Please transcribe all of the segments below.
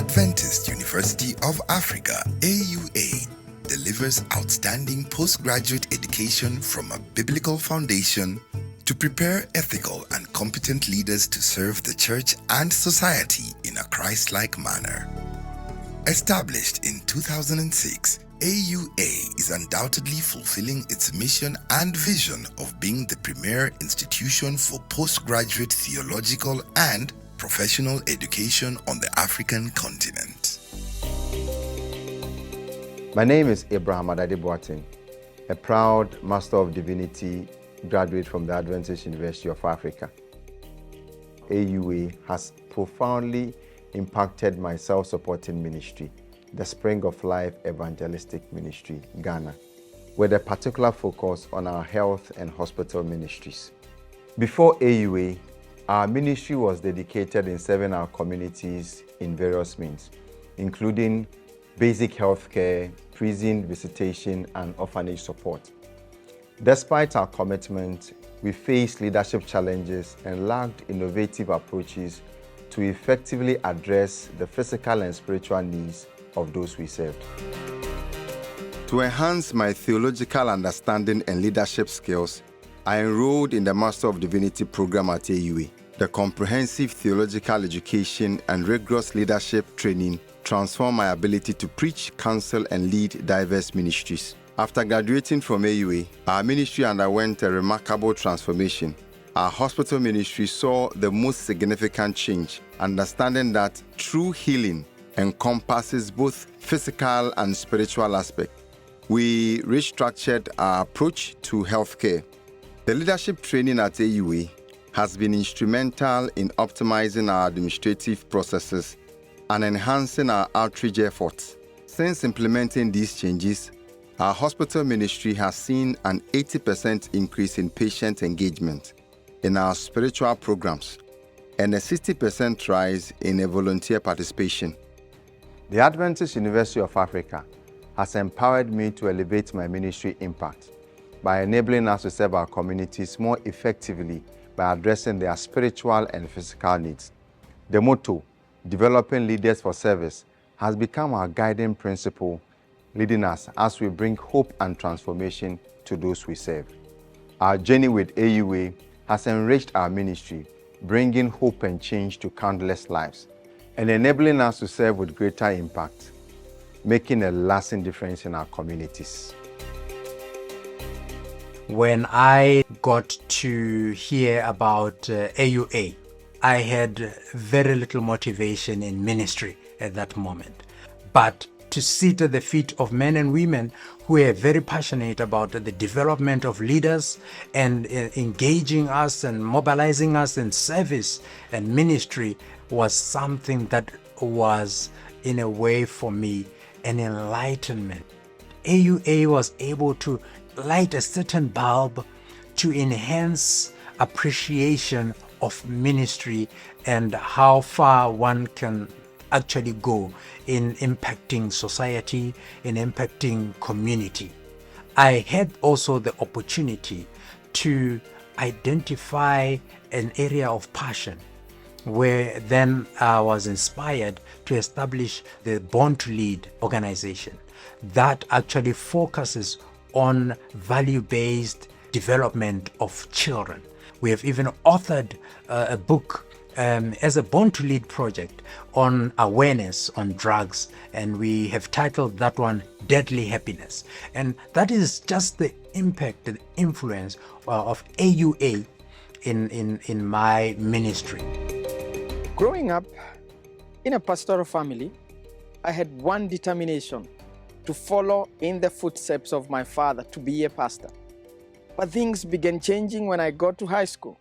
Adventist University of Africa, AUA, delivers outstanding postgraduate education from a biblical foundation to prepare ethical and competent leaders to serve the church and society in a Christ-like manner. Established in 2006, AUA is undoubtedly fulfilling its mission and vision of being the premier institution for postgraduate theological and professional education on the African continent. My name is Adade Boateng, a proud Master of Divinity graduate from the Adventist University of Africa. AUA has profoundly impacted my self-supporting ministry, the Spring of Life Evangelistic Ministry, Ghana, with a particular focus on our health and hospital ministries. Before AUA, our ministry was dedicated in serving our communities in various means, including basic health care, prison visitation, and orphanage support. Despite our commitment, we faced leadership challenges and lacked innovative approaches to effectively address the physical and spiritual needs of those we served. To enhance my theological understanding and leadership skills, I enrolled in the Master of Divinity program at AUA. The comprehensive theological education and rigorous leadership training transformed my ability to preach, counsel, and lead diverse ministries. After graduating from AUA, our ministry underwent a remarkable transformation. Our hospital ministry saw the most significant change, understanding that true healing encompasses both physical and spiritual aspects. We restructured our approach to healthcare. The leadership training at AUA has been instrumental in optimizing our administrative processes and enhancing our outreach efforts. Since implementing these changes, our hospital ministry has seen an 80% increase in patient engagement in our spiritual programs and a 60% rise in volunteer participation. The Adventist University of Africa has empowered me to elevate my ministry impact by enabling us to serve our communities more effectively by addressing their spiritual and physical needs. The motto, "Developing Leaders for Service," has become our guiding principle, leading us as we bring hope and transformation to those we serve. Our journey with AUA has enriched our ministry, bringing hope and change to countless lives, and enabling us to serve with greater impact, making a lasting difference in our communities. When I got to hear about AUA, I had very little motivation in ministry at that moment. But to sit at the feet of men and women who are very passionate about the development of leaders and engaging us and mobilizing us in service and ministry was something that was, in a way for me, an enlightenment. AUA was able to light a certain bulb to enhance appreciation of ministry and how far one can actually go in impacting society, in impacting community. I had also the opportunity to identify an area of passion where then I was inspired to establish the Born to Lead organization that actually focuses on value-based development of children. We have even authored a book as a Born to Lead project on awareness on drugs, and we have titled that one Deadly Happiness. And that is just the impact and influence of AUA in my ministry. Growing up in a pastoral family, I had one determination: to follow in the footsteps of my father, to be a pastor. But things began changing when I got to high school.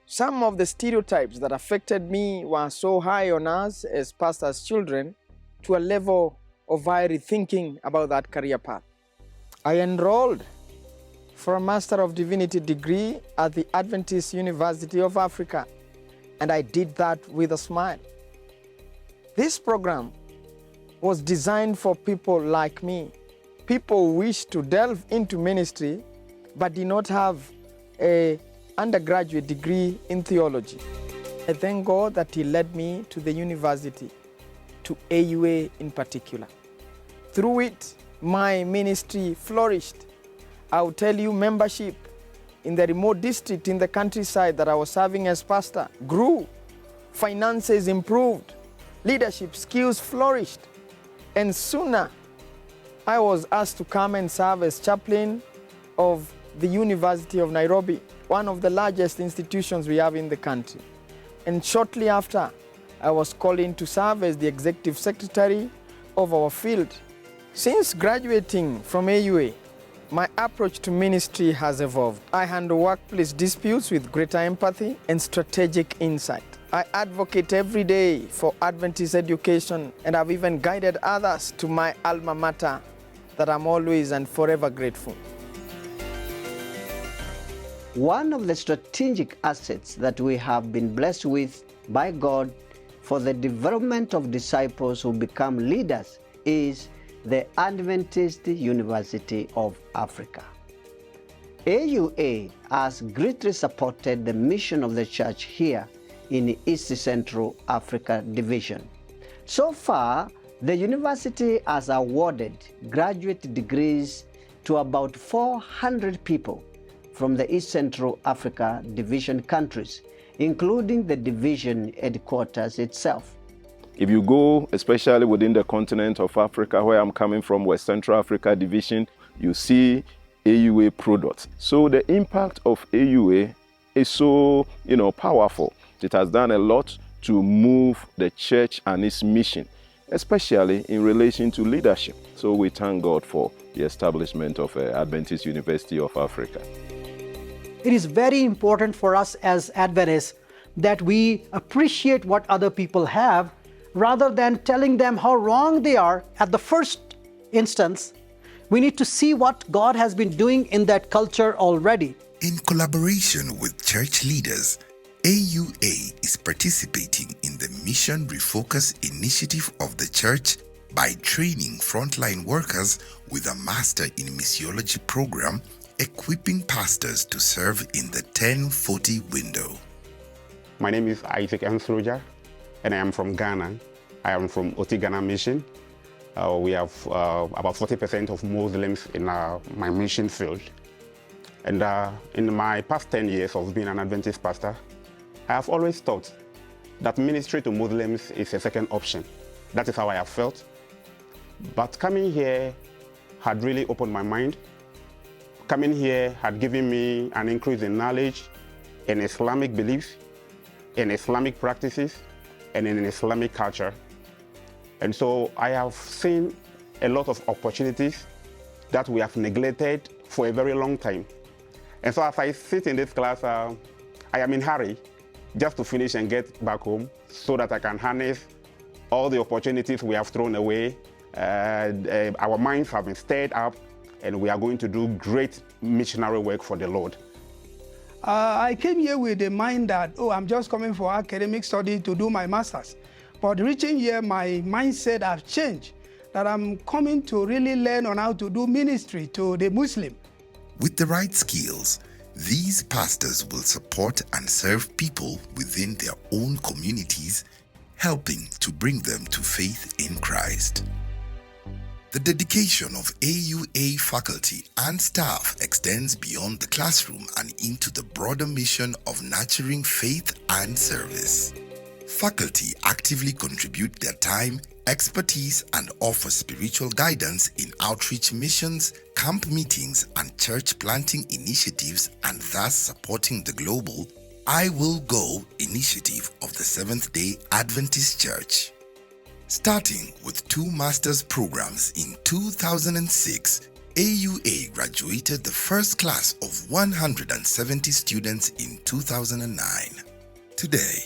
Some of the stereotypes that affected me were so high on us as pastors' children to a level of I rethinking about that career path. I enrolled for a Master of Divinity degree at the Adventist University of Africa, and I did that with a smile. This program was designed for people like me, people who wish to delve into ministry but did not have an undergraduate degree in theology. I thank God that He led me to the university to AUA in particular. Through it, my ministry flourished. I'll tell you, membership in the remote district in the countryside that I was serving as pastor grew, finances improved, leadership skills flourished, and sooner I was asked to come and serve as chaplain of the University of Nairobi, one of the largest institutions we have in the country. And shortly after, I was called in to serve as the executive secretary of our field. Since graduating from AUA, my approach to ministry has evolved. I handle workplace disputes with greater empathy and strategic insight. I advocate every day for Adventist education, and I've even guided others to my alma mater that I'm always and forever grateful. One of the strategic assets that we have been blessed with by God for the development of disciples who become leaders is the Adventist University of Africa. AUA has greatly supported the mission of the church here in the East Central Africa Division. So far, the university has awarded graduate degrees to about 400 people from the East Central Africa Division countries, including the division headquarters itself. If you go, especially within the continent of Africa, where I'm coming from, West Central Africa Division, you see AUA products. So the impact of AUA is so, powerful. It has done a lot to move the church and its mission, especially in relation to leadership. So we thank God for the establishment of Adventist University of Africa. It is very important for us as Adventists that we appreciate what other people have rather than telling them how wrong they are at the first instance. We need to see what God has been doing in that culture already. In collaboration with church leaders, AUA is participating in the Mission Refocus initiative of the church by training frontline workers with a Master in Missiology program, equipping pastors to serve in the 1040 window. My name is Isaac Ansroja, and I am from Ghana. I am from Oti Ghana Mission. We have about 40% of Muslims in my mission field. And in my past 10 years of being an Adventist pastor, I have always thought that ministry to Muslims is a second option. That is how I have felt. But coming here had really opened my mind. Coming here had given me an increase in knowledge in Islamic beliefs, in Islamic practices, and in Islamic culture. And so I have seen a lot of opportunities that we have neglected for a very long time. And so as I sit in this class, I am in a hurry just to finish and get back home so that I can harness all the opportunities we have thrown away. Our minds have been stirred up, and we are going to do great missionary work for the Lord. I came here with the mind that, I'm just coming for academic study to do my master's. But reaching here, my mindset has changed, that I'm coming to really learn on how to do ministry to the Muslim. With the right skills, these pastors will support and serve people within their own communities, helping to bring them to faith in Christ. The dedication of AUA faculty and staff extends beyond the classroom and into the broader mission of nurturing faith and service. Faculty actively contribute their time, expertise, and offer spiritual guidance in outreach missions, camp meetings, and church planting initiatives, and thus supporting the global I Will Go initiative of the Seventh-day Adventist Church. Starting with 2 master's programs in 2006, AUA graduated the first class of 170 students in 2009. Today,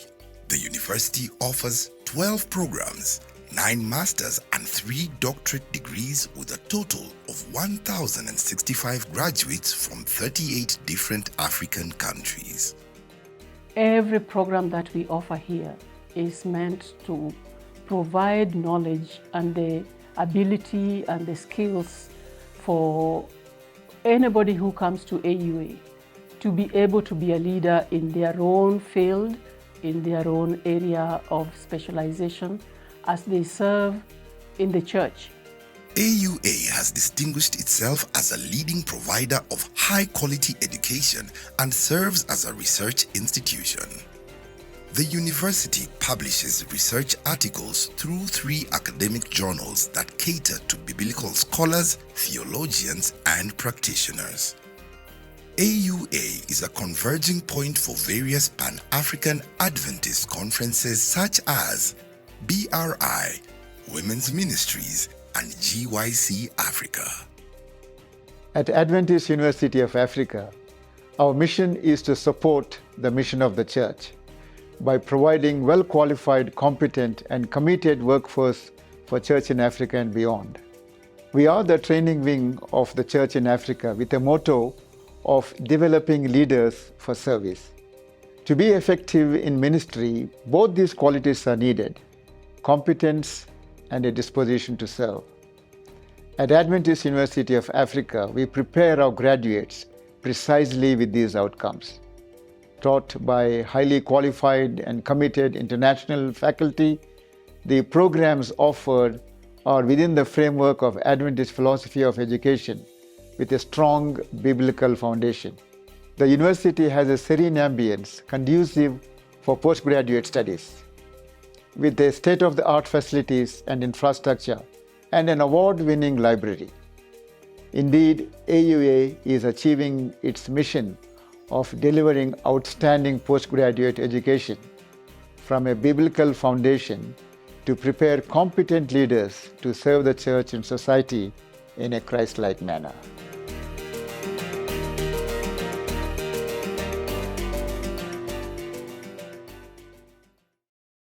the university offers 12 programs, 9 master's and 3 doctorate degrees with a total of 1,065 graduates from 38 different African countries. Every program that we offer here is meant to provide knowledge and the ability and the skills for anybody who comes to AUA to be able to be a leader in their own field, in their own area of specialization, as they serve in the church. AUA has distinguished itself as a leading provider of high-quality education and serves as a research institution. The university publishes research articles through 3 academic journals that cater to biblical scholars, theologians, and practitioners. AUA is a converging point for various Pan-African Adventist conferences such as BRI, Women's Ministries, and GYC Africa. At Adventist University of Africa, our mission is to support the mission of the church by providing well-qualified, competent, and committed workforce for church in Africa and beyond. We are the training wing of the church in Africa with a motto of developing leaders for service. To be effective in ministry, both these qualities are needed: competence and a disposition to serve. At Adventist University of Africa, we prepare our graduates precisely with these outcomes. Taught by highly qualified and committed international faculty, the programs offered are within the framework of Adventist philosophy of education with a strong biblical foundation. The university has a serene ambience conducive for postgraduate studies. With the state-of-the-art facilities and infrastructure and an award-winning library. Indeed, AUA is achieving its mission of delivering outstanding postgraduate education from a biblical foundation to prepare competent leaders to serve the church and society in a Christ-like manner.